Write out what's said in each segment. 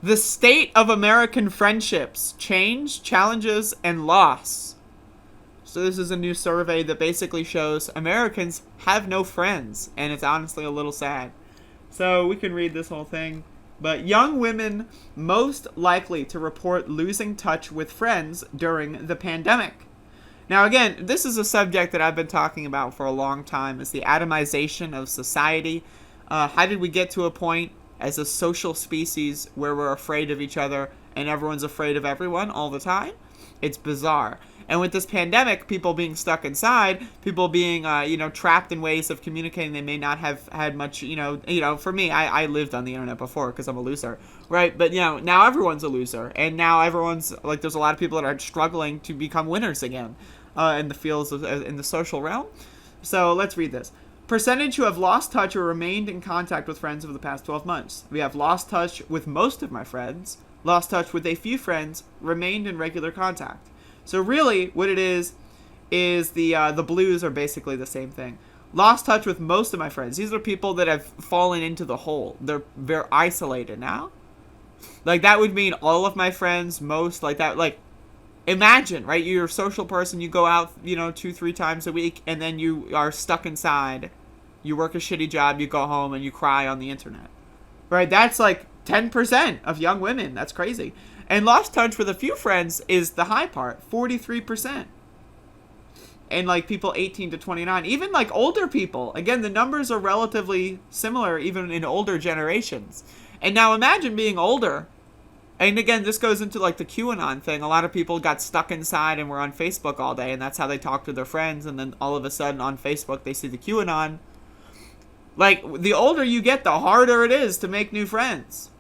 The state of American friendships, change, challenges, and loss. So this is a new survey that basically shows Americans have no friends, and it's honestly a little sad. So we can read this whole thing. But young women most likely to report losing touch with friends during the pandemic. Now again, this is a subject that I've been talking about for a long time, is the atomization of society. How did we get to a point as a social species where we're afraid of each other and everyone's afraid of everyone all the time? It's bizarre. And with this pandemic, people being stuck inside, people being, trapped in ways of communicating they may not have had much, for me, I lived on the internet before because I'm a loser, right? But, now everyone's a loser. And now everyone's, there's a lot of people that are struggling to become winners again in the fields in the social realm. So let's read this. Percentage who have lost touch or remained in contact with friends over the past 12 months. We have lost touch with most of my friends, lost touch with a few friends, remained in regular contact. So really, what it is the blues are basically the same thing. Lost touch with most of my friends. These are people that have fallen into the hole. They're isolated now. That would mean all of my friends, most, that. Imagine, right? You're a social person. You go out, 2-3 times a week, and then you are stuck inside. You work a shitty job. You go home and you cry on the internet, right? That's 10% of young women. That's crazy. And lost touch with a few friends is the high part, 43%. And people 18 to 29, even older people. Again, the numbers are relatively similar even in older generations. And now imagine being older. And again, this goes into the QAnon thing. A lot of people got stuck inside and were on Facebook all day, and that's how they talk to their friends. And then all of a sudden on Facebook, they see the QAnon. The older you get, the harder it is to make new friends.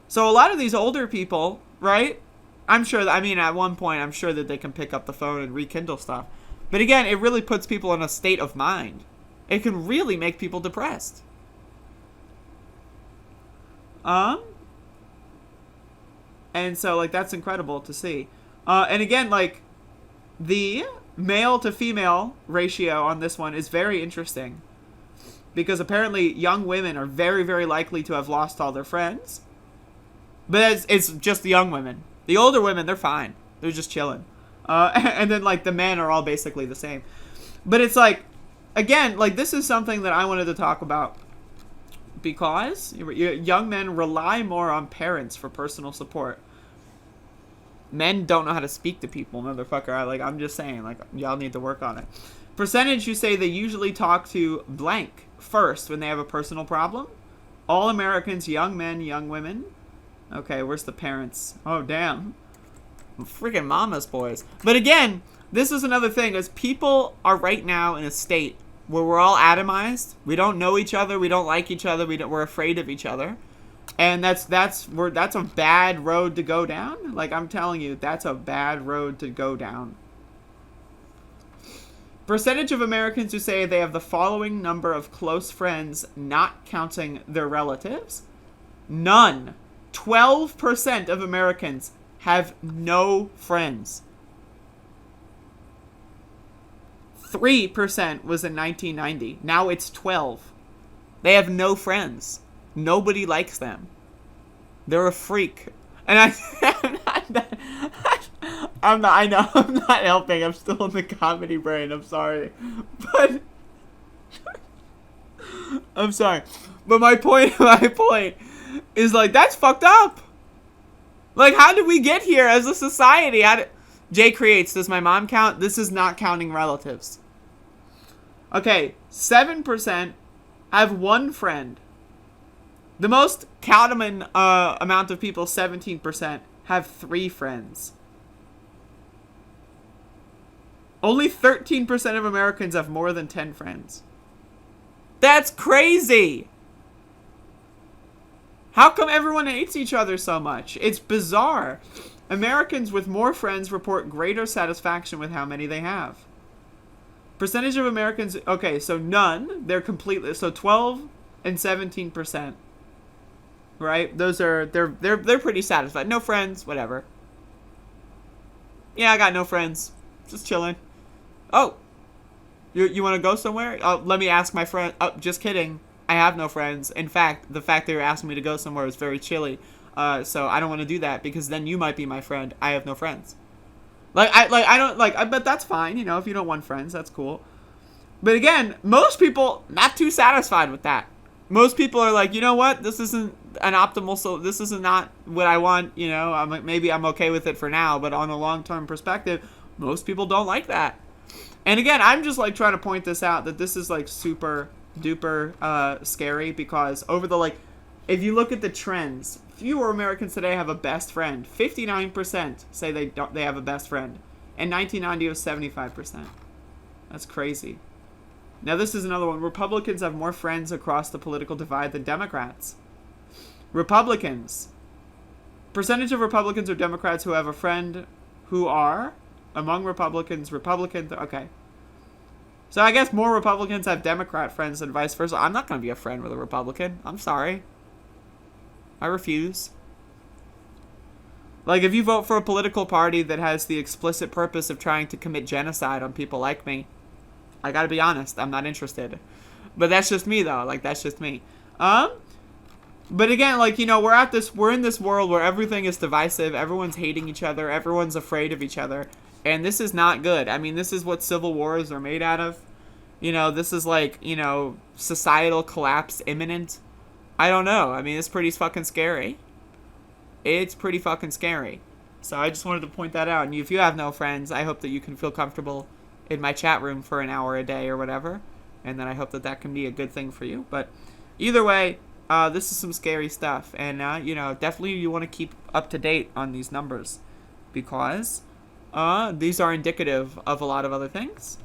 So a lot of these older people, right? I'm sure at one point, I'm sure that they can pick up the phone and rekindle stuff. But again, it really puts people in a state of mind. It can really make people depressed. And so, that's incredible to see. And again, the male to female ratio on this one is very interesting. Because apparently young women are very, very likely to have lost all their friends. But it's just the young women. The older women, they're fine. They're just chilling. And then, the men are all basically the same. But it's again, this is something that I wanted to talk about. Because young men rely more on parents for personal support. Men don't know how to speak to people, motherfucker. I'm just saying, y'all need to work on it. Percentage who say they usually talk to blank first when they have a personal problem. All Americans, young men, young women. Okay, where's the parents? Oh, damn. Freaking mama's boys. But again, this is another thing, is people are right now in a state where we're all atomized. We don't know each other. We don't like each other. We're afraid of each other. And that's a bad road to go down. I'm telling you, that's a bad road to go down. Percentage of Americans who say they have the following number of close friends, not counting their relatives. None. 12% of Americans have no friends. 3% was in 1990. Now it's 12. They have no friends. Nobody likes them. They're a freak. And I'm not helping. I'm still in the comedy brain. I'm sorry. But I'm sorry. But my point is that's fucked up. How did we get here as a society? Jay creates, does my mom count? This is not counting relatives. Okay, 7% have one friend. The most common amount of people, 17%, have 3 friends. Only 13% of Americans have more than 10 friends. That's crazy! How come everyone hates each other so much? It's bizarre. Americans with more friends report greater satisfaction with how many they have. Percentage of Americans, okay, so none, they're completely, so 12 and 17%. Right? Those are, they're pretty satisfied. No friends, whatever. Yeah, I got no friends. Just chilling. Oh, you want to go somewhere? Let me ask my friend. Oh, just kidding. I have no friends. In fact, the fact that you're asking me to go somewhere is very chilly. So I don't want to do that because then you might be my friend. I have no friends. I don't but that's fine, if you don't want friends, that's cool. But again, most people not too satisfied with that. Most people are like, you know what? This isn't an optimal. So this is not what I want. Maybe I'm okay with it for now, but on a long-term perspective, most people don't like that. And again, I'm just like trying to point this out that this is like super duper scary because if you look at the trends, fewer Americans today have a best friend. 59% say they have a best friend, and 1990 was 75%. That's crazy. Now this is another one. Republicans have more friends across the political divide than Democrats. Percentage of Republicans or Democrats who have a friend who are among Republicans. Okay. So I guess more Republicans have Democrat friends than vice versa. I'm not going to be a friend with a Republican. I'm sorry. I refuse. Like, if you vote for a political party that has the explicit purpose of trying to commit genocide on people like me, I gotta be honest, I'm not interested. But that's just me, though. Like, that's just me. But again, we're in this world where everything is divisive. Everyone's hating each other. Everyone's afraid of each other. And this is not good. I mean, this is what civil wars are made out of. This is societal collapse imminent. I don't know. I mean, it's pretty fucking scary. It's pretty fucking scary. So I just wanted to point that out. And if you have no friends, I hope that you can feel comfortable in my chat room for an hour a day or whatever. And then I hope that can be a good thing for you. But either way, this is some scary stuff. And, definitely you want to keep up to date on these numbers. Because these are indicative of a lot of other things.